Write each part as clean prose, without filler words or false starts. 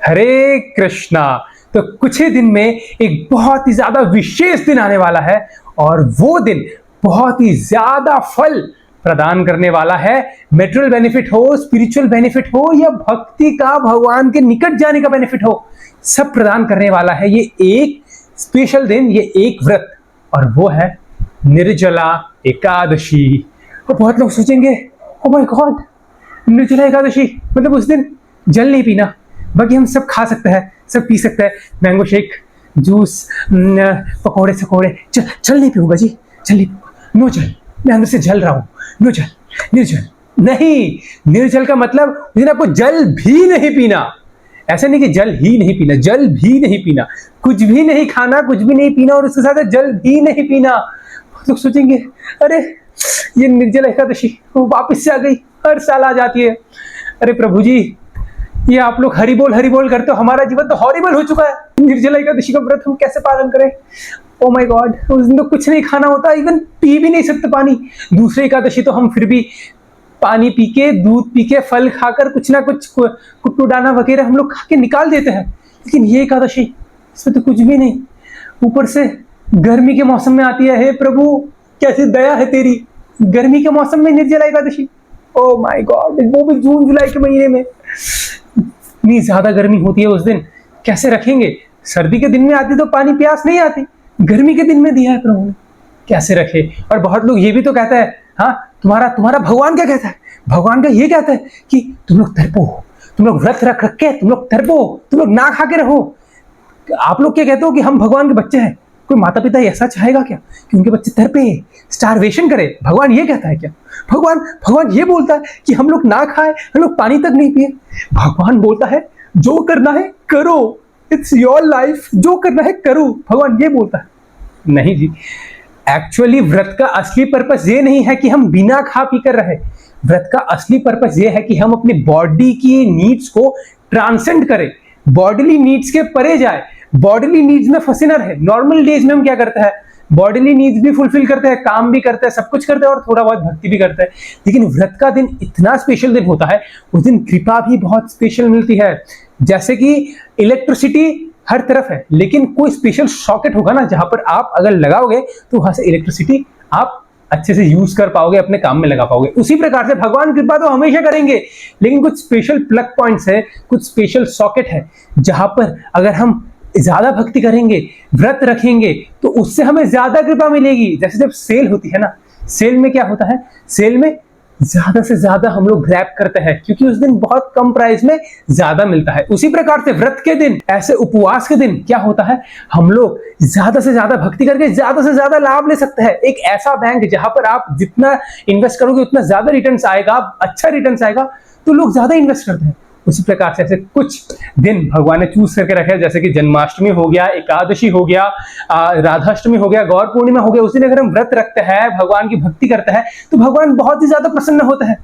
हरे कृष्णा। तो कुछ ही दिन में एक बहुत ही ज्यादा विशेष दिन आने वाला है और वो दिन बहुत ही ज्यादा फल प्रदान करने वाला है। मेटेरियल बेनिफिट हो, स्पिरिचुअल बेनिफिट हो या भक्ति का, भगवान के निकट जाने का बेनिफिट हो, सब प्रदान करने वाला है ये एक स्पेशल दिन, ये एक व्रत, और वो है निर्जला एकादशी। और बहुत लोग सोचेंगे, oh my God, Nirjala Ekadashi मतलब उस दिन जल नहीं पीना, बाकी हम सब खा सकते हैं, सब पी सकते हैं, मैंगो शेक, जूस, पकौड़े सकोड़े, जल नहीं पीऊंगा जी, जल नहीं पीऊंगा, नो जल, मैं अंदर से जल रहा हूं, नो जल, निर्जल नहीं। निर्जल का मतलब उस दिन आपको जल भी नहीं पीना। ऐसा नहीं कि जल ही नहीं पीना, जल भी नहीं पीना, कुछ भी नहीं खाना, कुछ भी नहीं पीना और उसके साथ जल भी नहीं पीना। लोग सोचेंगे, अरे ये निर्जला एकादशी वापस से आ गई, हर साल आ जाती है। अरे प्रभु जी, ये आप लोग हरि बोल करते हो, हमारा जीवन तो हॉरिबल हो चुका है। निर्जला एकादशी का व्रत हम कैसे पालन करें? ओ माय गॉड, उस दिन तो कुछ नहीं खाना होता, इवन पी भी नहीं सकते पानी। दूसरी एकादशी तो हम फिर भी पानी पी के, दूध पी के, फल खाकर, कुछ ना कुछ कुट्टू दाना वगैरह हम लोग खा के निकाल देते हैं, लेकिन ये एकादशी, इसमें तो कुछ भी नहीं। ऊपर से गर्मी के मौसम में आती है। हे प्रभु, कैसी दया है तेरी, गर्मी के मौसम में Nirjala Ekadashi. Oh my God, वो भी जून जुलाई के महीने में। इतनी ज्यादा गर्मी होती है उस दिन, कैसे रखेंगे? सर्दी के दिन में आती तो पानी प्यास नहीं आती, गर्मी के दिन में दिया है प्रभु ने, कैसे रखे? और बहुत लोग ये भी तो कहता है, हाँ तुम्हारा भगवान क्या कहता है? भगवान का ये कहता है कि तुम लोग तड़पो, तुम लोग व्रत रख के तुम लोग तड़पो, तुम लोग ना खा के रहो। आप लोग क्या कहते हो कि हम भगवान के बच्चे हैं? कोई माता पिता ऐसा चाहेगा क्या कि उनके बच्चे तड़पे, स्टारवेशन करे? भगवान ये कहता है क्या? भगवान ये बोलता है कि हम लोग ना खाए, हम लोग पानी तक नहीं पिए? भगवान बोलता है जो करना है करो, इट्स योर लाइफ, जो करना है करो, भगवान ये बोलता है। नहीं जी, एक्चुअली व्रत का असली पर्पस ये नहीं है कि हम बिना खा पी कर रहे। व्रत का असली पर्पस ये है कि हम अपनी बॉडी की नीड्स को ट्रांसेंड करें, बॉडीली नीड्स के परे जाए, बॉडीली नीड्स में फंसे ना रहे। नॉर्मल डेज में हम क्या करते हैं? बॉडीली नीड्स भी फुलफिल करते हैं, काम भी करते हैं, सब कुछ करते हैं और थोड़ा बहुत भक्ति भी करते हैं। लेकिन व्रत का दिन इतना स्पेशल दिन होता है, उस दिन कृपा भी बहुत स्पेशल मिलती है। जैसे कि इलेक्ट्रिसिटी हर तरफ है, लेकिन कोई स्पेशल सॉकेट होगा ना जहां पर आप अगर लगाओगे तो वहां से इलेक्ट्रिसिटी आप अच्छे से यूज कर पाओगे, अपने काम में लगा पाओगे। उसी प्रकार से भगवान कृपा तो हमेशा करेंगे, लेकिन कुछ स्पेशल प्लग पॉइंट्स है, कुछ स्पेशल सॉकेट है जहां पर अगर हम ज्यादा भक्ति करेंगे, व्रत रखेंगे, तो उससे हमें ज्यादा कृपा मिलेगी। जैसे जब सेल होती है ना, सेल में क्या होता है? सेल में ज्यादा से ज्यादा हम लोग ग्रैब करते हैं क्योंकि उस दिन बहुत कम प्राइस में ज्यादा मिलता है। उसी प्रकार से व्रत के दिन, ऐसे उपवास के दिन क्या होता है? हम लोग ज्यादा से ज्यादा भक्ति करके ज्यादा से ज्यादा लाभ ले सकते हैं। एक ऐसा बैंक जहां पर आप जितना इन्वेस्ट करोगे उतना ज्यादा रिटर्न आएगा, अच्छा रिटर्न आएगा, तो लोग ज्यादा इन्वेस्ट करते हैं। उसी प्रकार से ऐसे कुछ दिन भगवान ने चूज करके रखे, जैसे कि जन्माष्टमी हो गया, एकादशी हो गया, राधाष्टमी हो गया, गौर पूर्णिमा हो गया। उस दिन अगर हम व्रत रखते हैं, भगवान की भक्ति करते हैं, तो भगवान बहुत ही ज्यादा प्रसन्न होते हैं।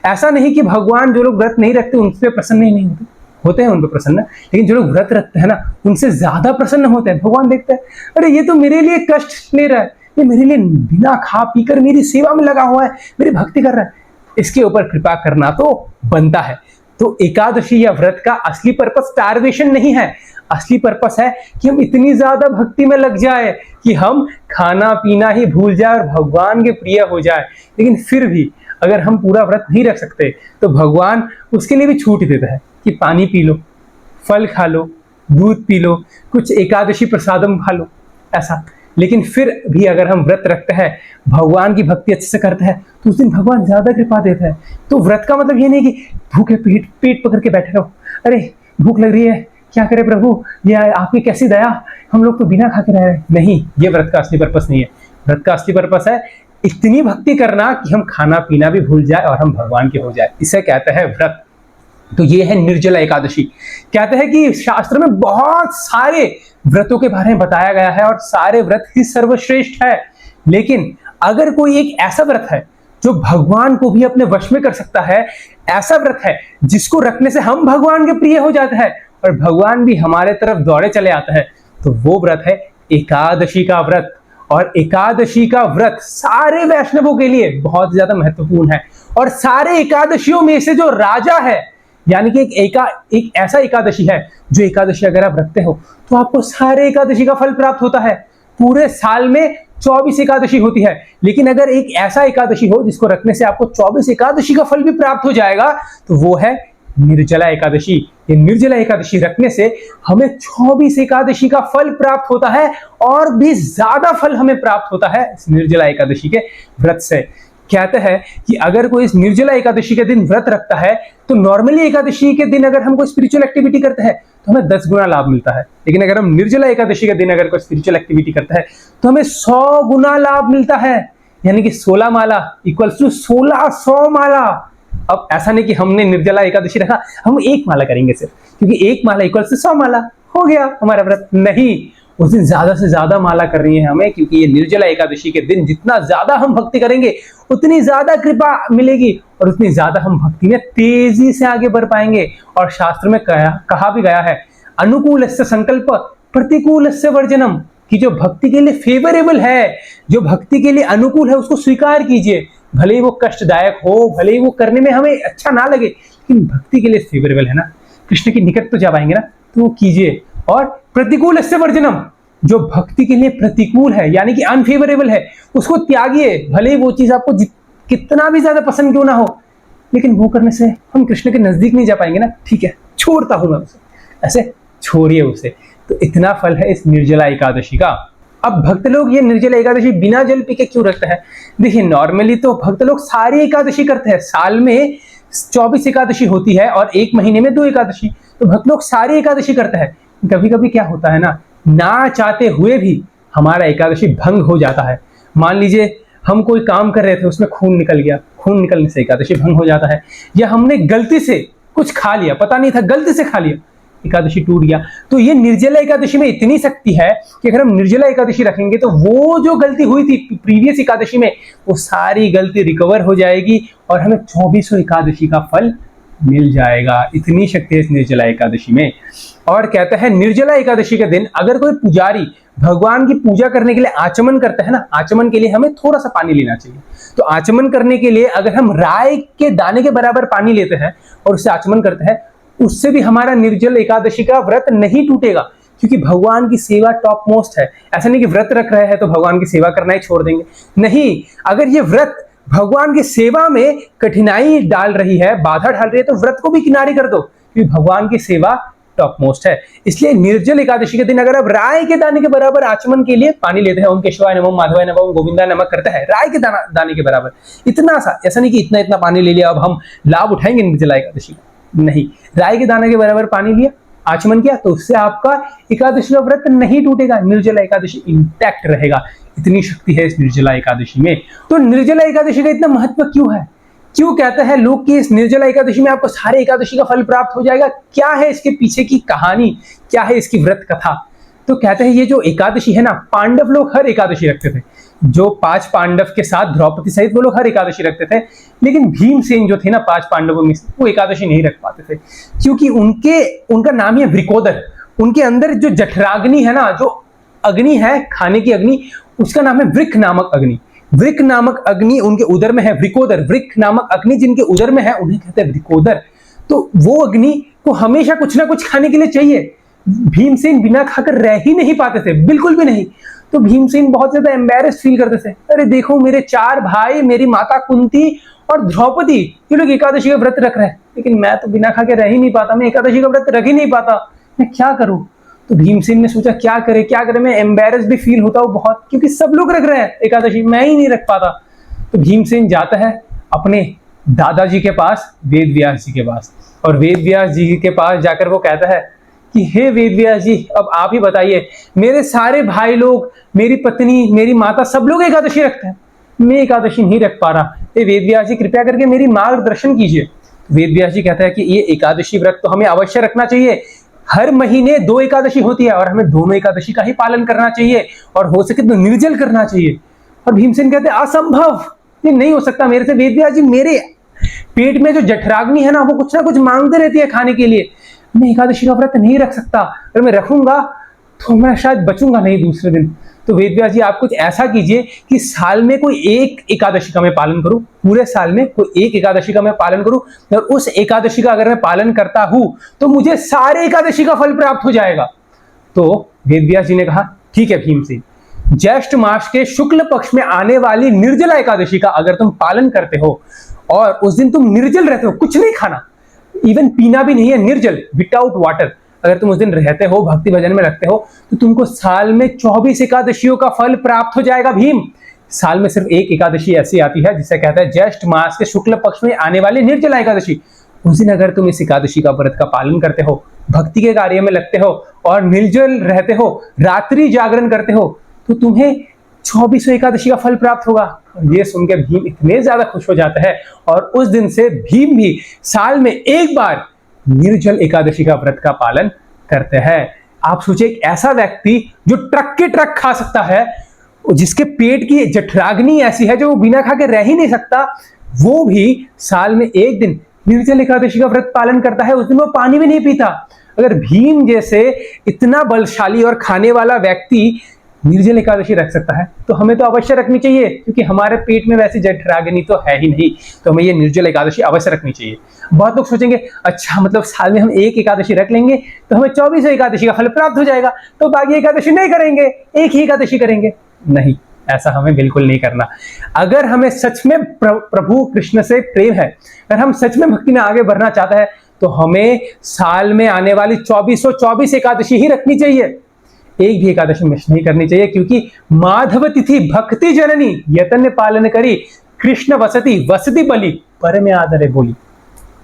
ऐसा नहीं कि भगवान जो लोग व्रत नहीं रखते उनसे प्रसन्न ही नहीं होते हैं उन पर प्रसन्न, लेकिन जो लोग व्रत रखते हैं ना उनसे ज्यादा प्रसन्न होते हैं। भगवान देखते हैं, अरे ये तो मेरे लिए कष्ट ले रहा है, ये मेरे लिए बिना खा पीकर मेरी सेवा में लगा हुआ है, मेरी भक्ति कर रहा है, इसके ऊपर कृपा करना तो बनता है। तो एकादशी या व्रत का असली पर्पस स्टारवेशन नहीं है, असली पर्पस है कि हम इतनी ज्यादा भक्ति में लग जाए कि हम खाना पीना ही भूल जाए और भगवान के प्रिय हो जाए। लेकिन फिर भी अगर हम पूरा व्रत नहीं रख सकते तो भगवान उसके लिए भी छूट देता है कि पानी पी लो, फल खा लो, दूध पी लो, कुछ एकादशी प्रसादम खा लो, ऐसा। लेकिन फिर भी अगर हम व्रत रखते हैं, भगवान की भक्ति अच्छे से करते हैं, तो उस दिन भगवान ज्यादा कृपा देता है। तो व्रत का मतलब ये नहीं कि भूखे पेट पकड़ के बैठे रहो, अरे भूख लग रही है, क्या करे प्रभु, ये आपकी कैसी दया, हम लोग तो बिना खा के रह रहे हैं। नहीं, ये व्रत का असली पर्पस नहीं है। व्रत का असली पर्पस है इतनी भक्ति करना कि हम खाना पीना भी भूल जाए और हम भगवान के हो जाए, इसे कहते हैं व्रत। तो ये है निर्जला एकादशी। कहते हैं कि शास्त्र में बहुत सारे व्रतों के बारे में बताया गया है और सारे व्रत ही सर्वश्रेष्ठ है, लेकिन अगर कोई एक ऐसा व्रत है जो भगवान को भी अपने वश में कर सकता है, ऐसा व्रत है जिसको रखने से हम भगवान के प्रिय हो जाते हैं और भगवान भी हमारे तरफ दौड़े चले आते हैं, तो वो व्रत है एकादशी का व्रत। और एकादशी का व्रत सारे वैष्णवों के लिए बहुत ज्यादा महत्वपूर्ण है। और सारे एकादशियों में से जो राजा है, यानी कि एक ऐसा एकादशी है जो एकादशी अगर आप रखते हो तो आपको सारे एकादशी का फल प्राप्त होता है। पूरे साल में 24 एकादशी होती है, लेकिन अगर एक ऐसा एकादशी हो जिसको रखने से आपको 24 एकादशी का फल भी प्राप्त हो जाएगा तो वो है निर्जला एकादशी। ये निर्जला एकादशी रखने से हमें 24 एकादशी का फल प्राप्त होता है और भी ज्यादा फल हमें प्राप्त होता है इस निर्जला एकादशी के व्रत से। कहते हैं कि अगर कोई इस निर्जला एकादशी के दिन व्रत रखता है तो नॉर्मली एकादशी के दिन अगर हम कोई स्पिरिचुअल एक्टिविटी करते हैं तो हमें 10 गुना लाभ मिलता है, लेकिन अगर हम निर्जला एकादशी के दिन अगर कोई स्पिरिचुअल एक्टिविटी करता है तो हमें 100 गुना लाभ मिलता है। यानी कि 16 माला इक्वल्स टू 1600 माला। अब ऐसा नहीं कि हमने निर्जला एकादशी रखा, हम 1 माला करेंगे सिर्फ, क्योंकि 1 माला इक्वल्स टू 100 माला, हो गया हमारा व्रत। नहीं, उस दिन ज्यादा से ज्यादा माला करनी है हमें, क्योंकि ये निर्जला एकादशी के दिन जितना ज्यादा हम भक्ति करेंगे उतनी ज्यादा कृपा मिलेगी और उतनी ज्यादा हम भक्ति में तेजी से आगे बढ़ पाएंगे। और शास्त्र में कहा भी गया है, अनुकूलस्य संकल्प प्रतिकूलस्य वर्जनम, कि जो भक्ति के लिए फेवरेबल है, जो भक्ति के लिए अनुकूल है, उसको स्वीकार कीजिए। भले ही वो कष्टदायक हो, भले ही वो करने में हमें अच्छा ना लगे, लेकिन भक्ति के लिए फेवरेबल है ना, कृष्ण के निकट तो जा पाएंगे ना, तो वो कीजिए। और प्रतिकूलस्य वर्जनम, जो भक्ति के लिए प्रतिकूल है यानी कि अनफेवरेबल है, उसको त्यागिए। भले ही वो चीज आपको कितना भी ज्यादा पसंद क्यों ना हो, लेकिन वो करने से हम कृष्ण के नजदीक नहीं जा पाएंगे ना। ठीक है, छोड़ता हूं मैं उसे, ऐसे छोड़िए उसे। तो इतना फल है इस निर्जला एकादशी का। अब भक्त लोग ये निर्जला एकादशी बिना जल पी के क्यों रखते हैं? देखिए, नॉर्मली तो भक्त लोग सारी एकादशी करते हैं। साल में 24 एकादशी होती है और 1 महीने में 2 एकादशी, तो भक्त लोग सारी एकादशी करते हैं। कभी कभी क्या होता है ना चाहते हुए भी हमारा एकादशी भंग हो जाता है। मान लीजिए हम कोई काम कर रहे थे, उसमें खून निकल गया, खून निकलने से एकादशी भंग हो जाता है। या हमने गलती से कुछ खा लिया, पता नहीं था, गलती से खा लिया, एकादशी टूट गया। तो ये निर्जला एकादशी में इतनी शक्ति है कि अगर हम निर्जला एकादशी रखेंगे तो वो जो गलती हुई थी प्रीवियस एकादशी में, वो सारी गलती रिकवर हो जाएगी और हमें 24 एकादशी का फल मिल जाएगा। इतनी शक्ति है इस निर्जला एकादशी में। और कहते हैं निर्जला एकादशी के दिन अगर कोई पुजारी भगवान की पूजा करने के लिए आचमन करता है ना, आचमन के लिए हमें थोड़ा सा पानी लेना चाहिए। तो आचमन करने के लिए अगर हम राई के दाने के बराबर पानी लेते हैं और उससे आचमन करते हैं, उससे भी हमारा निर्जल एकादशी का व्रत नहीं टूटेगा, क्योंकि भगवान की सेवा टॉप मोस्ट है। ऐसा नहीं कि व्रत रख रहे हैं तो भगवान की सेवा करना ही छोड़ देंगे, नहीं। अगर ये व्रत भगवान की सेवा में कठिनाई डाल रही है, बाधा डाल रही है, तो व्रत को भी किनारे कर दो, क्योंकि भगवान की सेवा टॉप मोस्ट है। इसलिए निर्जल एकादशी के दिन अगर आप राय के दाने के बराबर आचमन के लिए पानी लेते हैं, ओम केशवाय नमः, माधवाय नमः, गोविंदा नमः करते हैं, राय के दाने के बराबर, इतना सा, ऐसा नहीं कि इतना इतना पानी ले लिया अब हम लाभ उठाएंगे निर्जला एकादशी का, नहीं। राय के दाने के बराबर पानी लिया, आचमन किया, तो उससे आपका एकादशी का व्रत नहीं टूटेगा, निर्जला एकादशी इंटैक्ट रहेगा। इतनी शक्ति है इस निर्जला एकादशी में। तो निर्जला एकादशी का इतना महत्व क्यों है? क्यों कहते हैं लोग कि इस निर्जला एकादशी में आपको सारे एकादशी का फल प्राप्त हो जाएगा? क्या है इसके पीछे की कहानी, क्या है इसकी व्रत कथा? तो कहते हैं ये जो एकादशी है ना, पांडव लोग हर एकादशी रखते थे। जो 5 पांडव के साथ द्रौपदी सहित वो लोग हर एकादशी रखते थे, लेकिन भीमसेन जो थे ना 5 पांडवों में से, वो एकादशी नहीं रख पाते थे, क्योंकि उनका नाम है वृकोदर। उनके अंदर जो जठराग्नि है ना, जो अग्नि है, खाने की अग्नि, उसका नाम है वृक नामक अग्नि। वृक नामक अग्नि उनके उदर में है, वृकोदर। वृक नामक अग्नि जिनके उदर में है उन्हें कहते हैं वृकोदर। तो वो अग्नि को हमेशा कुछ ना कुछ खाने के लिए चाहिए। भीमसेन बिना खाकर रह ही नहीं पाते थे, बिल्कुल भी नहीं। तो भीमसेन बहुत ज्यादा एम्बैरेस्ड फील करते थे, अरे देखो मेरे 4 भाई, मेरी माता कुंती और द्रौपदी, ये लोग एकादशी का व्रत रख रहे हैं, लेकिन मैं तो बिना खा के रह ही नहीं पाता, मैं एकादशी का व्रत रख ही नहीं पाता, मैं क्या करूं? तो भीमसेन ने सोचा क्या करे, मैं एम्बैरेस्ड भी फील होता हूँ बहुत, क्योंकि सब लोग रख रहे हैं एकादशी, मैं ही नहीं रख पाता। तो भीमसेन जाता है अपने दादाजी के पास, वेद व्यास जी के पास, और वेद व्यास जी के पास जाकर वो कहता है कि हे वेद व्यास जी, अब आप ही बताइए, मेरे सारे भाई लोग, मेरी पत्नी, मेरी माता, सब लोग एकादशी रखते हैं, मैं एकादशी नहीं रख पा रहा। वेद व्यास जी कृपया करके मेरी मार्गदर्शन कीजिए। वेद व्यास जी कहता है कि ये एकादशी व्रत तो हमें अवश्य रखना चाहिए। हर महीने 2 एकादशी होती है और हमें दोनों एकादशी का ही पालन करना चाहिए, और हो सके तो निर्जल करना चाहिए। और भीमसेन कहते हैं असंभव, ये नहीं हो सकता मेरे से। वेद व्यास जी, मेरे पेट में जो जठराग्नि है ना, वो कुछ ना कुछ मांगते रहती है खाने के लिए, मैं एकादशी का व्रत नहीं रख सकता। अगर मैं रखूंगा तो मैं शायद बचूंगा नहीं दूसरे दिन। तो वेद व्यास जी आप कुछ ऐसा कीजिए कि साल में कोई एक एकादशी का मैं पालन करूं, पूरे साल में कोई एक एकादशी का मैं पालन करूं, और उस एकादशी का अगर मैं पालन करता हूं तो मुझे सारे एकादशी का फल प्राप्त हो जाएगा। तो वेद व्यास जी ने कहा ठीक है भीमसेन, ज्येष्ठ मास के शुक्ल पक्ष में आने वाली निर्जला एकादशी का अगर तुम पालन करते हो और उस दिन तुम निर्जल रहते हो, कुछ नहीं खाना, इवन पीना भी नहीं है, निर्जल विदाउट वाटर, अगर तुम उस दिन रहते हो, भक्ति भजन में रखते हो, तो तुमको साल में 24 एकादशियों का फल प्राप्त हो जाएगा भीम। साल में सिर्फ एक एकादशी ऐसी आती है जिसे कहता है ज्येष्ठ मास के शुक्ल पक्ष में आने वाली निर्जला एकादशी। उस दिन अगर तुम इस एकादशी का व्रत का पालन करते हो, भक्ति के कार्य में लगते हो और निर्जल रहते हो, रात्रि जागरण करते हो, तो तुम्हें 24 एकादशी का फल प्राप्त होगा। ये सुन के भीम इतने ज्यादा खुश हो जाता है और उस दिन से भीम भी साल में एक बार निर्जल एकादशी का व्रत का पालन करते हैं। आप सोचिए, एक ऐसा व्यक्ति जो ट्रक के ट्रक खा सकता है, जिसके पेट की जठराग्नि ऐसी है जो वो बिना खा के रह ही नहीं सकता, वो भी साल में एक दिन निर्जल एकादशी का व्रत पालन करता है। उस दिन वो पानी भी नहीं पीता। अगर भीम जैसे इतना बलशाली और खाने वाला व्यक्ति निर्जल एकादशी रख सकता है तो हमें तो अवश्य रखनी चाहिए, क्योंकि हमारे पेट में वैसी जठराग्नि तो है ही नहीं, तो हमें ये निर्जल एकादशी अवश्य रखनी चाहिए। बहुत लोग सोचेंगे अच्छा मतलब साल में हम एक एकादशी रख लेंगे तो हमें 24 एकादशी का फल प्राप्त हो जाएगा, तो बाकी एकादशी नहीं करेंगे, एक ही एकादशी करेंगे। नहीं, ऐसा हमें बिल्कुल नहीं करना। अगर हमें सच में प्रभु कृष्ण से प्रेम है, अगर हम सच में भक्ति में आगे बढ़ना चाहते हैं, तो हमें साल में आने वाली 2424 एकादशी ही रखनी चाहिए, एक भी एकादशी मिस नहीं करनी चाहिए, क्योंकि माधव तिथि भक्ति जननी यतन पालन करी कृष्ण वसती वसती बलि पर में आदरे बोली।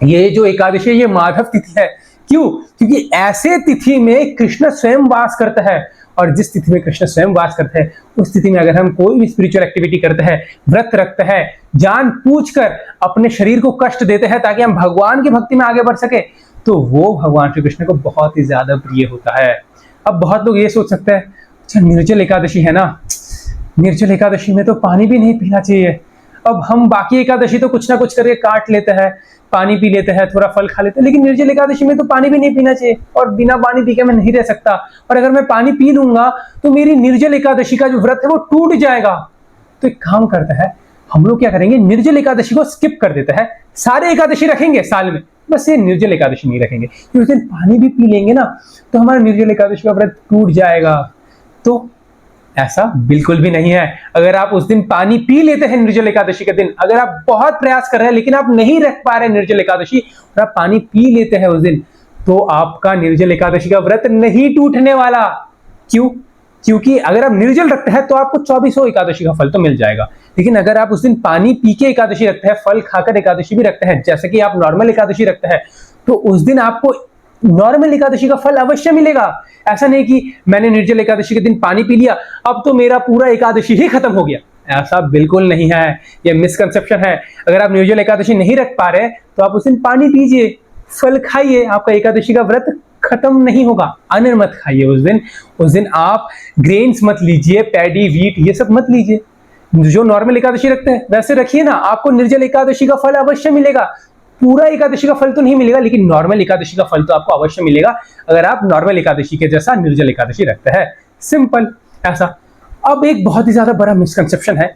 ये जो एकादशी है ये माधव तिथि है। क्यों? क्योंकि ऐसे तिथि में कृष्ण स्वयं वास करता है, और जिस तिथि में कृष्ण स्वयं वास करते हैं उस तिथि में अगर हम कोई भी स्पिरिचुअल एक्टिविटी करते हैं, व्रत रखते हैं, जान पूछकर अपने शरीर को कष्ट देते हैं ताकि हम भगवान की भक्ति में आगे बढ़ सके, तो वो भगवान श्री कृष्ण को बहुत ही ज्यादा प्रिय होता है। अब बहुत लोग ये सोच सकते हैं अच्छा निर्जल एकादशी है ना, निर्जल एकादशी में तो पानी भी नहीं पीना चाहिए। अब हम बाकी एकादशी तो कुछ ना कुछ करके काट लेते हैं, पानी पी लेते हैं, थोड़ा फल खा लेते हैं, लेकिन निर्जल एकादशी में तो पानी भी नहीं पीना चाहिए, और बिना पानी पी के मैं नहीं रह सकता, और अगर मैं पानी पी लूंगा तो मेरी निर्जल एकादशी का जो व्रत है वो टूट जाएगा। तो एक काम करता है, हम लोग क्या करेंगे, निर्जल एकादशी को स्किप कर देता है, सारे एकादशी रखेंगे साल में, बस ये निर्जल एकादशी नहीं रखेंगे, क्योंकि उस दिन पानी भी पी लेंगे ना तो हमारा निर्जल एकादशी का व्रत टूट जाएगा। तो ऐसा बिल्कुल भी नहीं है। अगर आप उस दिन पानी पी लेते हैं निर्जल एकादशी के दिन, अगर आप बहुत प्रयास कर रहे हैं लेकिन आप नहीं रख पा रहे निर्जल एकादशी और आप पानी पी लेते हैं उस दिन, तो आपका निर्जल एकादशी का व्रत नहीं टूटने वाला। क्यों? क्योंकि अगर आप निर्जल रखते हैं तो आपको 24 एकादशी का फल तो मिल जाएगा, लेकिन अगर आप उस दिन पानी पी के एकादशी रखते हैं, फल खाकर एकादशी भी रखते हैं, जैसे कि आप नॉर्मल एकादशी रखते हैं, तो उस दिन आपको नॉर्मल एकादशी का फल अवश्य मिलेगा। ऐसा नहीं कि मैंने निर्जल एकादशी के दिन पानी पी लिया अब तो मेरा पूरा एकादशी ही खत्म हो गया, ऐसा बिल्कुल नहीं है, यह मिसकंसेप्शन है। अगर आप निर्जल एकादशी नहीं रख पा रहे तो आप उस दिन पानी पीजिए, फल खाइए, आपका एकादशी का व्रत खत्म नहीं होगा। अन्न मत खाइए उस दिन आप ग्रेन्स मत लीजिए, पैडी वीट ये सब मत लीजिए, जो नॉर्मल एकादशी रखते हैं वैसे रखिए ना, आपको निर्जल एकादशी का फल अवश्य मिलेगा। पूरा एकादशी का फल तो नहीं मिलेगा, लेकिन नॉर्मल एकादशी का फल तो आपको अवश्य मिलेगा अगर आप नॉर्मल एकादशी के जैसा निर्जल एकादशी रखते हैं। सिंपल ऐसा। अब एक बहुत ही ज्यादा बड़ा मिसकंसेप्शन है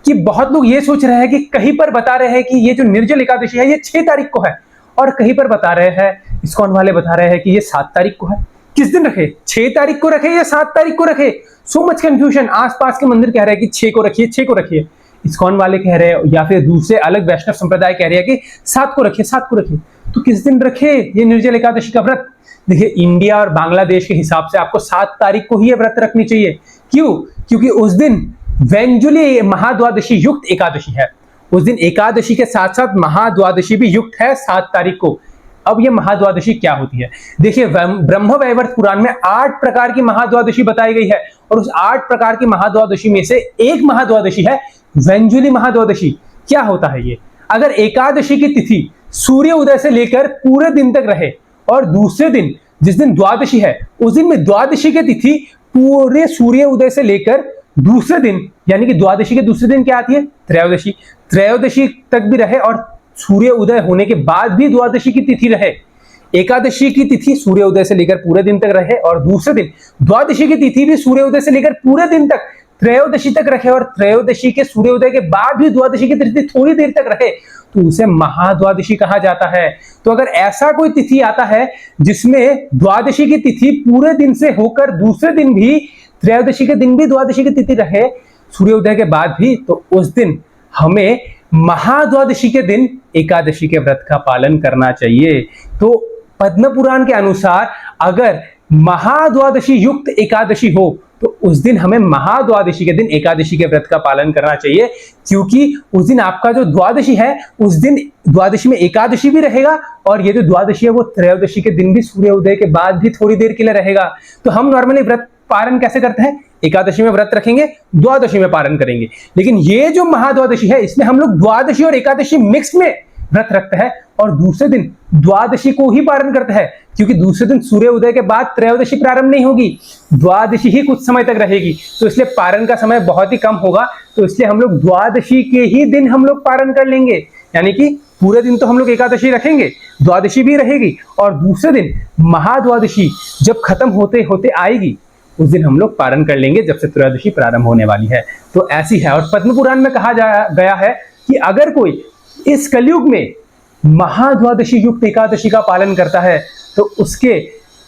कि बहुत लोग ये सोच रहे हैं कि कहीं पर बता रहे हैं कि ये जो निर्जल एकादशी है ये 6 तारीख को है, और कहीं पर बता रहे हैं, इस्कॉन वाले बता रहे हैं कि ये 7 तारीख को है। किस दिन रखे? 6 तारीख को रखे या 7 तारीख को रखे? So much confusion. आसपास के मंदिर कह रहे हैं कि 6 को रखिए, 6 को रखिए, इस्कॉन वाले कह रहे हैं या फिर दूसरे अलग वैष्णव संप्रदाय कह रहे हैं कि 7 को रखिए, 7 को रखिए। तो किस दिन रखे ये निर्जल एकादशी का व्रत? देखिए, इंडिया और बांग्लादेश के हिसाब से आपको 7 तारीख को ही ये व्रत रखनी चाहिए। क्यों? क्योंकि उस दिन वेंजुली महाद्वादशी युक्त एकादशी है, उस दिन एकादशी के साथ साथ महाद्वादशी भी युक्त है 7 तारीख को। अब ये महाद्वादशी क्या होती है? देखिए, ब्रह्मवैवर्त पुराण में 8 प्रकार की महाद्वादशी बताई गई है, और उस 8 प्रकार की महाद्वादशी में से एक महाद्वादशी है वेंजुली महाद्वादशी। क्या होता है ये? अगर एकादशी की तिथि सूर्य उदय से लेकर पूरे दिन तक रहे, और दूसरे दिन जिस दिन द्वादशी है उस दिन में द्वादशी की तिथि पूरे सूर्य उदय से लेकर दूसरे दिन, यानी कि द्वादशी के दूसरे दिन क्या आती है? त्रयोदशी, त्रयोदशी तक भी रहे और सूर्य उदय होने के बाद भी द्वादशी की तिथि रहे, एकादशी की तिथि सूर्योदय से लेकर पूरे दिन तक रहे और दूसरे दिन द्वादशी की तिथि भी सूर्योदय से लेकर पूरे दिन तक त्रयोदशी तक रखे और त्रयोदशी के सूर्योदय के बाद भी द्वादशी की तिथि थोड़ी देर तक रहे तो उसे महाद्वादशी कहा जाता है। तो अगर ऐसा कोई तिथि आता है जिसमें द्वादशी की तिथि पूरे दिन से होकर दूसरे दिन भी त्रयोदशी के दिन भी द्वादशी की तिथि रहे सूर्योदय के बाद भी, तो उस दिन हमें महाद्वादशी के दिन एकादशी के व्रत का पालन करना चाहिए। तो पद्म पुराण के अनुसार अगर महाद्वादशी युक्त एकादशी हो तो उस दिन हमें महाद्वादशी के दिन एकादशी के व्रत का पालन करना चाहिए, क्योंकि उस दिन आपका जो द्वादशी है उस दिन द्वादशी में एकादशी भी रहेगा और ये जो द्वादशी है वो त्रयोदशी के दिन भी सूर्योदय के बाद भी थोड़ी देर के लिए रहेगा। तो हम नॉर्मली व्रत पारण कैसे करते हैं, एकादशी में व्रत रखेंगे, द्वादशी में पारण करेंगे, लेकिन ये जो महाद्वादशी है इसमें हम लोग द्वादशी और एकादशी मिक्स में व्रत रखते हैं और दूसरे दिन द्वादशी को ही पारण करते हैं, क्योंकि दूसरे दिन सूर्य उदय के बाद त्रयोदशी प्रारंभ नहीं होगी, द्वादशी ही कुछ समय तक रहेगी, तो इसलिए पारण का समय बहुत ही कम होगा। तो इसलिए हम लोग द्वादशी के ही दिन हम लोग पारण कर लेंगे, यानी कि पूरे दिन तो हम लोग एकादशी रखेंगे, द्वादशी भी रहेगी और दूसरे दिन महाद्वादशी जब खत्म होते होते आएगी उस दिन हम लोग पारण कर लेंगे जब से त्रयोदशी प्रारंभ होने वाली है। तो ऐसी है। और पद्म पुराण में कहा गया है कि अगर कोई इस कलयुग में महाद्वादशी युक्त एकादशी का पालन करता है तो उसके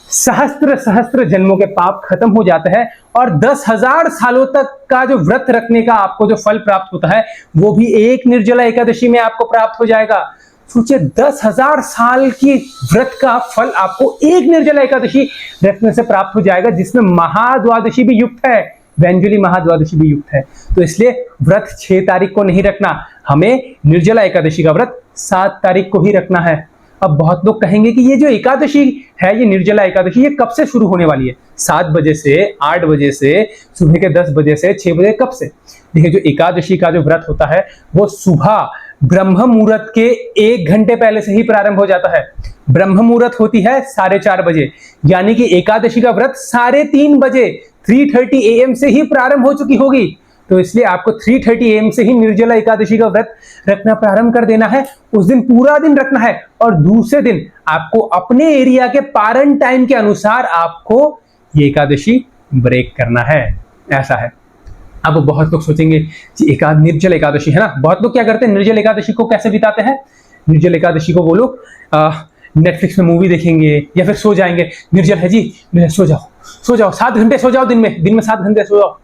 सहस्त्र सहस्त्र जन्मों के पाप खत्म हो जाते हैं और 10,000 सालों तक का जो व्रत रखने का आपको जो फल प्राप्त होता है वो भी एक निर्जला एकादशी में आपको प्राप्त हो जाएगा। सोचिए 10,000 साल की व्रत का फल आपको एक निर्जला एकादशी रखने से प्राप्त हो जाएगा, जिसमें महाद्वादशी भी युक्त है, व्यंजुली महाद्वादशी भी युक्त है। तो इसलिए व्रत 6 तारीख को नहीं रखना, हमें निर्जला एकादशी का व्रत 7 तारीख को ही रखना है। अब बहुत लोग कहेंगे कि ये जो एकादशी है, ये निर्जला एकादशी, ये कब से शुरू होने वाली है? 7 बजे से, 8 बजे से, सुबह के 10 बजे से, 6 बजे, कब से? देखिए, जो एकादशी का जो व्रत होता है वो सुबह ब्रह्म मुहूर्त के 1 घंटे पहले से ही प्रारंभ हो जाता है। ब्रह्म मुहूर्त होती है 4:30 बजे, यानी कि एकादशी का व्रत 3:30 बजे 3:30 AM से ही प्रारंभ हो चुकी होगी। तो इसलिए आपको 3:30 AM से ही निर्जला एकादशी का व्रत रखना प्रारंभ कर देना है। उस दिन पूरा दिन रखना है और दूसरे दिन आपको अपने एरिया के पारण टाइम के अनुसार आपको ये एकादशी ब्रेक करना है। ऐसा है। अब बहुत लोग सोचेंगे कि निर्जल एकादशी है ना, बहुत लोग क्या करते हैं, निर्जल एकादशी को कैसे बिताते हैं? निर्जल एकादशी को वो लोग नेटफ्लिक्स में मूवी देखेंगे या फिर सो जाएंगे। निर्जल है जी, सो जाओ 7 घंटे सो जाओ, दिन में 7 घंटे सो जाओ,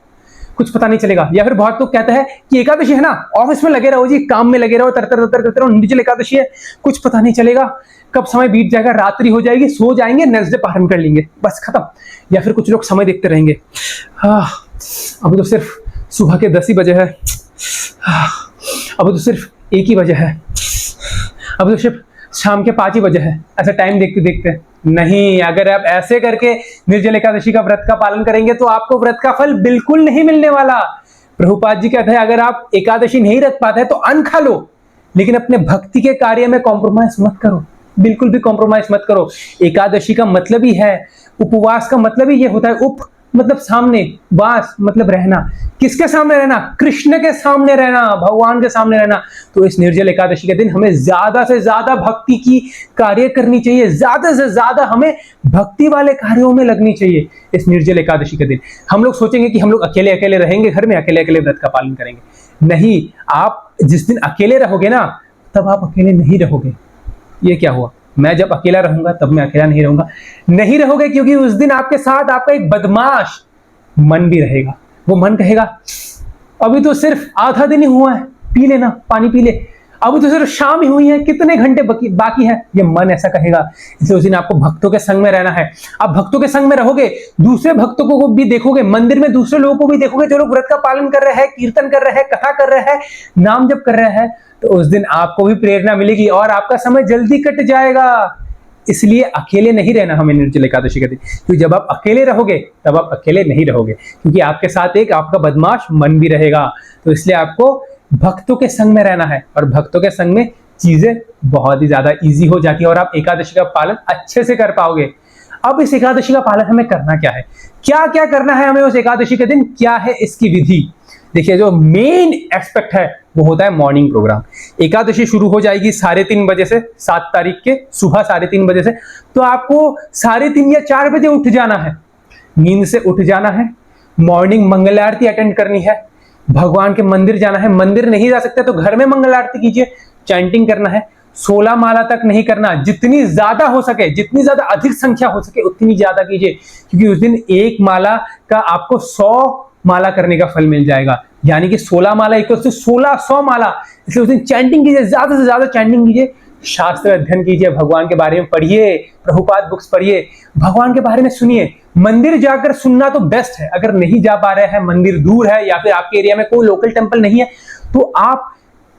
कुछ पता नहीं चलेगा। या फिर बहुत लोग कहते हैं कि एकादशी है ना, ऑफिस में लगे रहो जी, काम में लगे रहो, तर करते रहो, निर्जल एकादशी है, कुछ पता नहीं चलेगा कब समय बीत जाएगा, रात्रि हो जाएगी, सो जाएंगे, नेक्स्ट डे पारण कर लेंगे, बस खत्म। या फिर कुछ लोग समय देखते रहेंगे, अभी तो सिर्फ सुबह के 10 ही बजे है, अभी तो सिर्फ 1 ही बजे है, अभी तो सिर्फ शाम के 5 ही बजे है, ऐसा टाइम देखते देखते नहीं। अगर आप ऐसे करके निर्जल एकादशी का व्रत का पालन करेंगे तो आपको व्रत का फल बिल्कुल नहीं मिलने वाला। प्रभुपाद जी कहते हैं अगर आप एकादशी नहीं रख पाते तो अन्न खा लो, लेकिन अपने भक्ति के कार्य में कॉम्प्रोमाइज मत करो, बिल्कुल भी कॉम्प्रोमाइज मत करो। एकादशी का मतलब ही है, उपवास का मतलब ही ये होता है, उप मतलब सामने, वास मतलब रहना। किसके सामने रहना? कृष्ण के सामने रहना, भगवान के सामने रहना। तो इस निर्जल एकादशी के दिन हमें ज्यादा से ज्यादा भक्ति की कार्य करनी चाहिए, ज्यादा से ज्यादा हमें भक्ति वाले कार्यों में लगनी चाहिए। इस निर्जल एकादशी के दिन हम लोग सोचेंगे कि हम लोग अकेले अकेले रहेंगे घर में, अकेले अकेले व्रत का पालन करेंगे। नहीं, आप जिस दिन अकेले रहोगे ना तब आप अकेले नहीं रहोगे। ये क्या हुआ? मैं जब अकेला रहूंगा तब मैं अकेला नहीं रहूंगा, नहीं रहोगे, क्योंकि उस दिन आपके साथ आपका एक बदमाश मन भी रहेगा। वो मन कहेगा अभी तो सिर्फ आधा दिन ही हुआ है, पी लेना, पानी पी ले, अभी तो सिर्फ शाम ही हुई है, कितने घंटे बाकी है, ये मन ऐसा कहेगा। इसलिए उस दिन आपको भक्तों के संग में रहना है। आप भक्तों के संग में रहोगे, दूसरे भक्तों को भी देखोगे, मंदिर में दूसरे लोगों को भी देखोगे जो लोग व्रत का पालन कर रहे हैं, कीर्तन कर रहे हैं, कथा कर रहे हैं, नाम जप कर रहे हैं, तो उस दिन आपको भी प्रेरणा मिलेगी और आपका समय जल्दी कट जाएगा। इसलिए अकेले नहीं रहना हमें निर्जल एकादशी के दिन, क्योंकि जब आप अकेले रहोगे तब आप अकेले नहीं रहोगे, क्योंकि आपके साथ एक आपका बदमाश मन भी रहेगा। तो इसलिए आपको भक्तों के संग में रहना है और भक्तों के संग में चीजें बहुत ही ज्यादा इजी हो जाती है और आप एकादशी का पालन अच्छे से कर पाओगे। अब इस एकादशी का पालन हमें करना क्या है, क्या क्या करना है हमें उस एकादशी के दिन, क्या है इसकी विधि? देखिए, जो मेन एस्पेक्ट है वो होता है मॉर्निंग प्रोग्राम। एकादशी शुरू हो जाएगी 3:30 बजे से, 7 तारीख के सुबह 3:30 बजे से। तो आपको 3:30 या 4 बजे उठ जाना है, नींद से उठ जाना है, मॉर्निंग मंगल आरती अटेंड करनी है, भगवान के मंदिर जाना है। मंदिर नहीं जा सकते तो घर में मंगल आरती कीजिए, चैंटिंग करना है। 16 माला तक नहीं करना, जितनी ज्यादा हो सके, जितनी ज्यादा अधिक संख्या हो सके उतनी ज्यादा कीजिए, क्योंकि उस दिन एक माला का आपको 100 माला करने का फल मिल जाएगा। यानी कि 16 माला इक्वल टू 1600 माला। इसलिए उस दिन चैंटिंग कीजिए, ज्यादा से ज्यादा चैंटिंग कीजिए, शास्त्र अध्ययन कीजिए, भगवान के बारे में पढ़िए, प्रभुपाद बुक्स पढ़िए, भगवान के बारे में सुनिए। मंदिर जाकर सुनना तो बेस्ट है। अगर नहीं जा पा रहे हैं, मंदिर दूर है या फिर आपके एरिया में कोई लोकल टेम्पल नहीं है, तो आप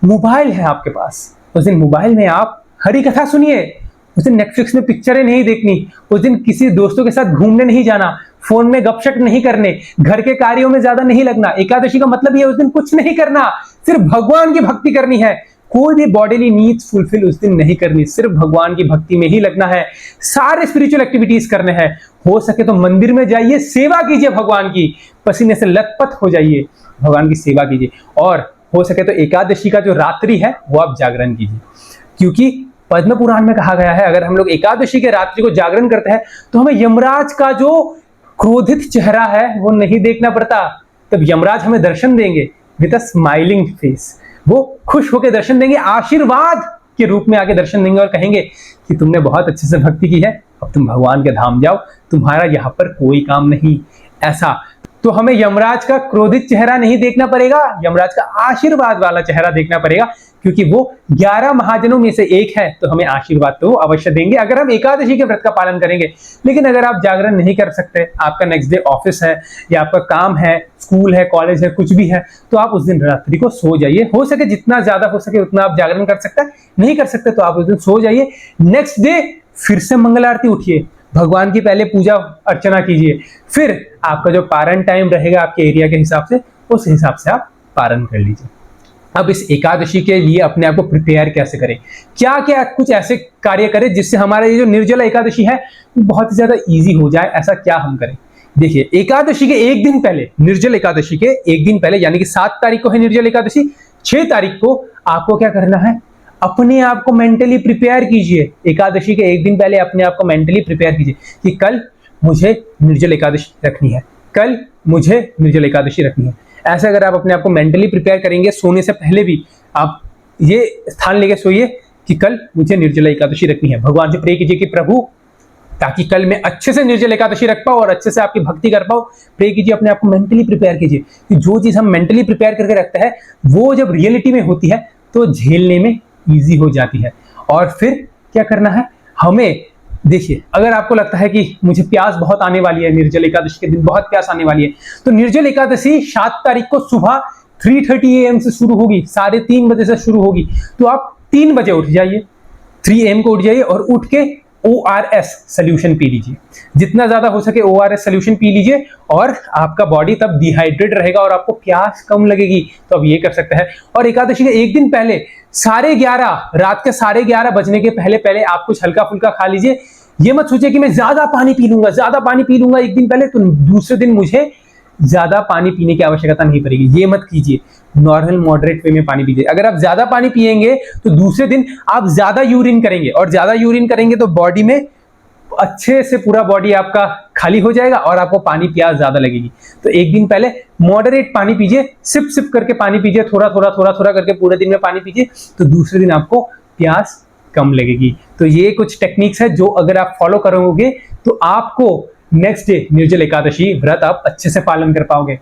मोबाइल है आपके पास, उस दिन मोबाइल में आप हरि कथा सुनिए। उस दिन नेटफ्लिक्स में पिक्चरें नहीं देखनी, उस दिन किसी दोस्तों के साथ घूमने नहीं जाना, फोन में गपशप नहीं करने, घर के कार्यों में ज्यादा नहीं लगना। एकादशी का मतलब ये उस दिन कुछ नहीं करना, सिर्फ भगवान की भक्ति करनी है। कोई भी बॉडीली नीड्स फुलफिल उस दिन नहीं करनी, सिर्फ भगवान की भक्ति में ही लगना है। सारे स्पिरिचुअल एक्टिविटीज करने हैं। हो सके तो मंदिर में जाइए, सेवा कीजिए भगवान की, पसीने से लथपथ हो जाइए, भगवान की सेवा कीजिए। और हो सके तो एकादशी का जो रात्रि है वो आप जागरण कीजिए, क्योंकि पद्म पुराण में कहा गया है अगर हम लोग एकादशी के रात्रि को जागरण करते हैं तो हमें यमराज का जो क्रोधित चेहरा है वो नहीं देखना पड़ता। तब यमराज हमें दर्शन देंगे विद अ स्माइलिंग फेस, वो खुश होकर दर्शन देंगे, आशीर्वाद के रूप में आके दर्शन देंगे और कहेंगे कि तुमने बहुत अच्छे से भक्ति की है, अब तुम भगवान के धाम जाओ, तुम्हारा यहाँ पर कोई काम नहीं। ऐसा तो हमें यमराज का क्रोधित चेहरा नहीं देखना पड़ेगा, यमराज का आशीर्वाद वाला चेहरा देखना पड़ेगा, क्योंकि वो 11 महाजनों में से एक है, तो हमें आशीर्वाद तो अवश्य देंगे अगर हम एकादशी के व्रत का पालन करेंगे। लेकिन अगर आप जागरण नहीं कर सकते, आपका नेक्स्ट डे ऑफिस है या आपका काम है, स्कूल है, कॉलेज है, कुछ भी है, तो आप उस दिन रात्रि को सो जाइए। हो सके जितना ज्यादा हो सके उतना आप जागरण कर सकते हैं, नहीं कर सकते तो आप उस दिन सो जाइए। नेक्स्ट डे फिर से मंगल आरती उठिए, भगवान की पहले पूजा अर्चना कीजिए, फिर आपका जो पारण टाइम रहेगा आपके एरिया के हिसाब से, उस हिसाब से आप पारण कर लीजिए। अब इस एकादशी के लिए अपने आप को प्रिपेयर कैसे करें, क्या क्या कुछ ऐसे कार्य करें जिससे हमारा ये जो निर्जला एकादशी है वो बहुत ही ज्यादा इजी हो जाए। ऐसा क्या हम करें? देखिए, एकादशी के एक दिन पहले, निर्जल एकादशी के एक दिन पहले, यानी कि 7 तारीख को है निर्जल एकादशी, 6 तारीख को आपको क्या करना है, अपने आप को मेंटली प्रिपेयर कीजिए। एकादशी के एक दिन पहले अपने आप को मेंटली प्रिपेयर कीजिए कि कल मुझे निर्जल एकादशी रखनी है, कल मुझे निर्जल एकादशी रखनी है। ऐसे अगर आप अपने आप को मेंटली प्रिपेयर करेंगे, सोने से पहले भी आप ये स्थान लेके सोइए कि कल मुझे निर्जल एकादशी रखनी है। भगवान से प्रे कीजिए कि प्रभु, ताकि कल मैं अच्छे से निर्जल एकादशी रख पाऊं और अच्छे से आपकी भक्ति कर पाऊं। प्रे कीजिए, अपने आप को मेंटली प्रिपेयर कीजिए कि जो चीज हम मेंटली प्रिपेयर करके रखते हैं वो जब रियलिटी में होती है तो झेलने में ईजी हो जाती है। और फिर क्या करना है हमें, देखिए, अगर आपको लगता है कि मुझे प्यास बहुत आने वाली है, निर्जल एकादशी के दिन बहुत प्यास आने वाली है, तो निर्जल एकादशी 7 तारीख को सुबह 3:30 AM से शुरू होगी, 3:30 बजे से शुरू होगी। तो आप 3 बजे उठ जाइए, 3 AM को उठ जाइए और उठ के ORS सोल्यूशन पी लीजिए, जितना ज्यादा हो सके ORS सोल्यूशन पी लीजिए, और आपका बॉडी तब डिहाइड्रेट रहेगा और आपको प्यास कम लगेगी। तो अब ये कर सकते हैं। और एकादशी के एक दिन पहले 11:30, रात के 11:30 बजने के पहले पहले आप कुछ हल्का फुल्का खा लीजिए। ये मत सोचिए कि मैं ज्यादा पानी पी लूंगा एक दिन पहले, तो दूसरे दिन मुझे ज्यादा पानी पीने की आवश्यकता नहीं पड़ेगी। ये मत कीजिए, नॉर्मल मॉडरेट वे में पानी पीजिए। अगर आप ज्यादा पानी पिएंगे तो दूसरे दिन आप ज्यादा यूरिन करेंगे, और ज्यादा यूरिन करेंगे तो बॉडी में अच्छे से पूरा बॉडी आपका खाली हो जाएगा और आपको पानी प्यास ज्यादा लगेगी। तो एक दिन पहले मॉडरेट पानी पीजिए, सिप सिप करके पानी पीजिए, थोड़ा थोड़ा करके पूरे दिन में पानी पीजिए, तो दूसरे दिन आपको प्यास कम लगेगी। तो ये कुछ टेक्निक्स है जो अगर आप फॉलो करोगे तो आपको नेक्स्ट डे निर्जल एकादशी व्रत आप अच्छे से पालन कर पाओगे।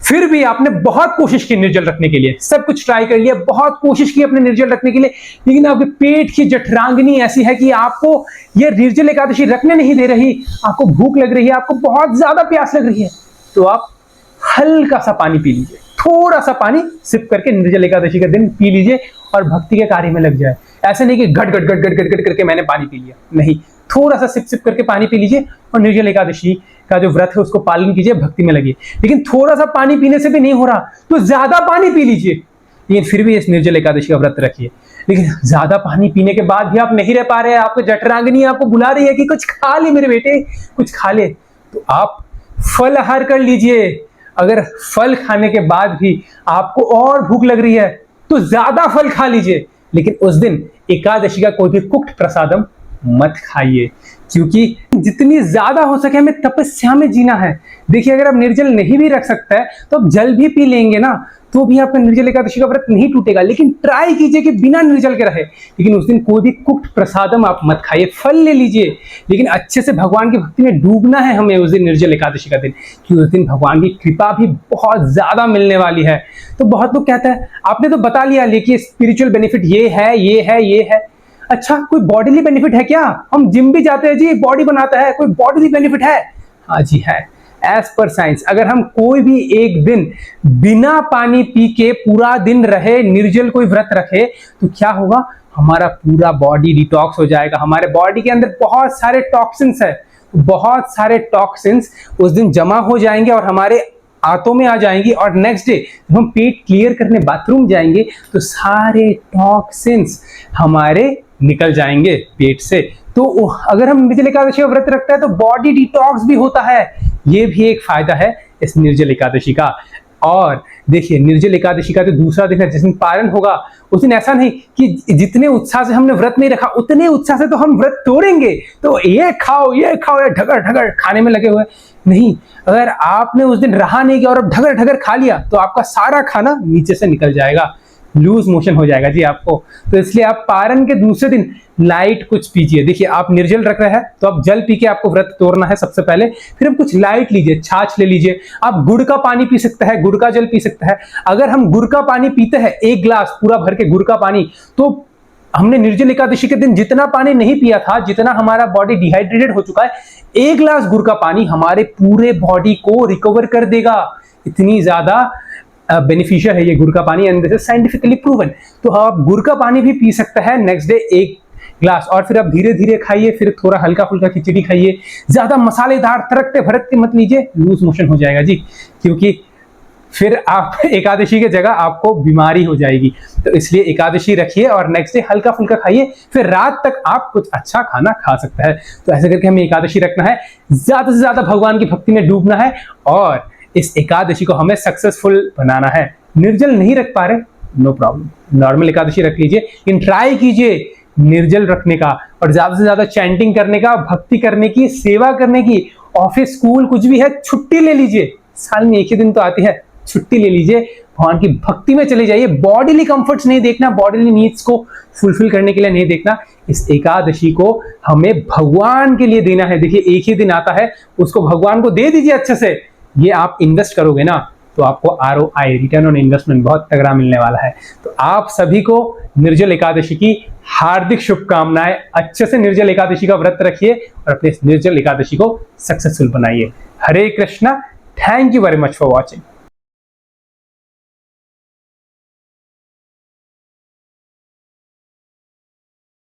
फिर भी आपने बहुत कोशिश की निर्जल रखने के लिए, सब कुछ ट्राई कर लिया, बहुत कोशिश की अपने निर्जल रखने के लिए, लेकिन आपके पेट की जठरांगनी ऐसी है कि आपको ये निर्जल एकादशी रखने नहीं दे रही, आपको भूख लग रही है, आपको बहुत ज्यादा प्यास लग रही है, तो आप हल्का सा पानी पी लीजिए, थोड़ा सा पानी सिप करके निर्जल एकादशी के दिन पी लीजिए और भक्ति के कार्य में लग जाए। ऐसे नहीं कि गट गट गट गट गट गट करके मैंने पानी पी लिया, नहीं, थोड़ा सा सिप सिप करके पानी पी लीजिए और निर्जल एकादशी का जो व्रत है उसको पालन कीजिए, भक्ति में लगिए। लेकिन थोड़ा सा पानी पीने से भी नहीं हो रहा तो ज्यादा पानी पी लीजिए, लेकिन फिर भी इस निर्जल एकादशी का व्रत रखिए। लेकिन ज्यादा पानी पीने के बाद भी आप नहीं रह पा रहे हैं, आपको जठरांगनी आपको बुला रही है कि कुछ खा ले मेरे बेटे, कुछ खा ले, तो आप फल आहार कर लीजिए। अगर फल खाने के बाद भी आपको और भूख लग रही है तो ज्यादा फल खा लीजिए, लेकिन उस दिन एकादशी का कोई भी कुक्ड प्रसादम मत खाइए, क्योंकि जितनी ज्यादा हो सके हमें तपस्या में जीना है। देखिए, अगर आप निर्जल नहीं भी रख सकते हैं तो आप जल भी पी लेंगे ना, तो भी आपका निर्जल एकादशी का व्रत नहीं टूटेगा। लेकिन ट्राई कीजिए कि बिना निर्जल के रहे, लेकिन उस दिन कोई भी कुक्ड प्रसादम आप मत खाइए, फल ले लीजिए, लेकिन अच्छे से भगवान की भक्ति में डूबना है हमें उस दिन, निर्जल एकादशी का दिन, क्योंकि उस दिन भगवान की कृपा भी बहुत ज्यादा मिलने वाली है। तो बहुत लोग कहते हैं आपने तो बता लिया, लेकिन स्पिरिचुअल बेनिफिट ये है, ये है, ये है। अच्छा, कोई बॉडीली बेनिफिट है क्या? हम जिम भी जाते हैं जी, बॉडी बनाता है, कोई बॉडीली बेनिफिट है? हाँ जी है। एज पर साइंस, अगर हम कोई भी एक दिन बिना पानी पी के पूरा दिन रहे, निर्जल कोई व्रत रखे, तो क्या होगा? हमारा पूरा बॉडी डिटॉक्स हो जाएगा। हमारे बॉडी के अंदर बहुत सारे टॉक्सिन्स है, बहुत सारे टॉक्सिन्स उस दिन जमा हो जाएंगे और हमारे आंतों में आ जाएंगी, और नेक्स्ट डे जब हम पेट क्लियर करने बाथरूम जाएंगे तो सारे टॉक्सिन्स हमारे निकल जाएंगे पेट से। तो अगर हम निर्जल एकादशी का व्रत रखते हैं तो बॉडी डिटॉक्स भी होता है, ये भी एक फायदा है इस निर्जल एकादशी का। और देखिए, निर्जल एकादशी का जो दूसरा दिन है, जिस दिन पारण होगा, उस दिन ऐसा नहीं कि जितने उत्साह से हमने व्रत नहीं रखा उतने उत्साह से तो हम व्रत तोड़ेंगे, तो ये खाओ ये खाओ, ये ढगर ढगर खाने में लगे हुए नहीं। अगर आपने उस दिन रहा नहीं किया और अब ढगर ढगर खा लिया तो आपका सारा खाना नीचे से निकल जाएगा, लूज मोशन हो जाएगा जी आपको। तो इसलिए आप पारण के दूसरे दिन लाइट कुछ पीजिए। देखिए, आप निर्जल रख रहे हैं तो आप जल पी के आपको व्रत तोड़ना है सबसे पहले, फिर हम कुछ लाइट लीजिए, छाछ ले लीजिए, आप गुड़ का पानी पी सकते हैं, गुड़ का जल पी सकते हैं। अगर हम गुड़ का पानी पीते हैं, एक गिलास पूरा भर के गुड़ का पानी, तो हमने निर्जल एकादशी के दिन जितना पानी नहीं पिया था, जितना हमारा बॉडी डिहाइड्रेटेड हो चुका है, एक गिलास गुड़ का पानी हमारे पूरे बॉडी को रिकवर कर देगा। इतनी ज्यादा बेनिफिशियल है ये गुड़ का पानी, and this is scientifically proven. तो आप गुड़ का पानी भी पी सकते हैं नेक्स्ट डे एक ग्लास, और फिर आप धीरे धीरे खाइए, फिर थोड़ा हल्का फुल्का खिचड़ी खाइए, ज्यादा मसालेदार तरकते भरकते मत लीजिए, लूज मोशन हो जाएगा जी, क्योंकि फिर आप एकादशी की जगह आपको बीमारी हो जाएगी। तो इसलिए एकादशी रखिए और नेक्स्ट डे हल्का फुल्का खाइए, फिर रात तक आप कुछ अच्छा खाना खा सकते हैं। तो ऐसे करके हमें एकादशी रखना है, ज्यादा से ज्यादा भगवान की भक्ति में डूबना है, और इस एकादशी को हमें सक्सेसफुल बनाना है। निर्जल नहीं रख पा रहे, नो प्रॉब्लम, नॉर्मल एकादशी रख लीजिए, लेकिन ट्राई कीजिए निर्जल रखने का, और ज्यादा से ज्यादा चैंटिंग करने का, भक्ति करने की, सेवा करने की। ऑफिस स्कूल कुछ भी है, छुट्टी ले लीजिए, साल में एक ही दिन तो आती है, छुट्टी ले लीजिए, भगवान की भक्ति में चले जाइए। बॉडीली कंफर्ट्स नहीं देखना, बॉडीली नीड्स को फुलफिल करने के लिए नहीं देखना। इस एकादशी को हमें भगवान के लिए देना है। देखिए, एक ही दिन आता है, उसको भगवान को दे दीजिए अच्छे से। ये आप इन्वेस्ट करोगे ना, तो आपको ROI, रिटर्न ऑन इन्वेस्टमेंट, बहुत तगड़ा मिलने वाला है। तो आप सभी को निर्जल एकादशी की हार्दिक शुभकामनाएं। अच्छे से निर्जल एकादशी का व्रत रखिए और अपने निर्जल एकादशी को सक्सेसफुल बनाइए। Hare Krishna. Thank you very much for watching.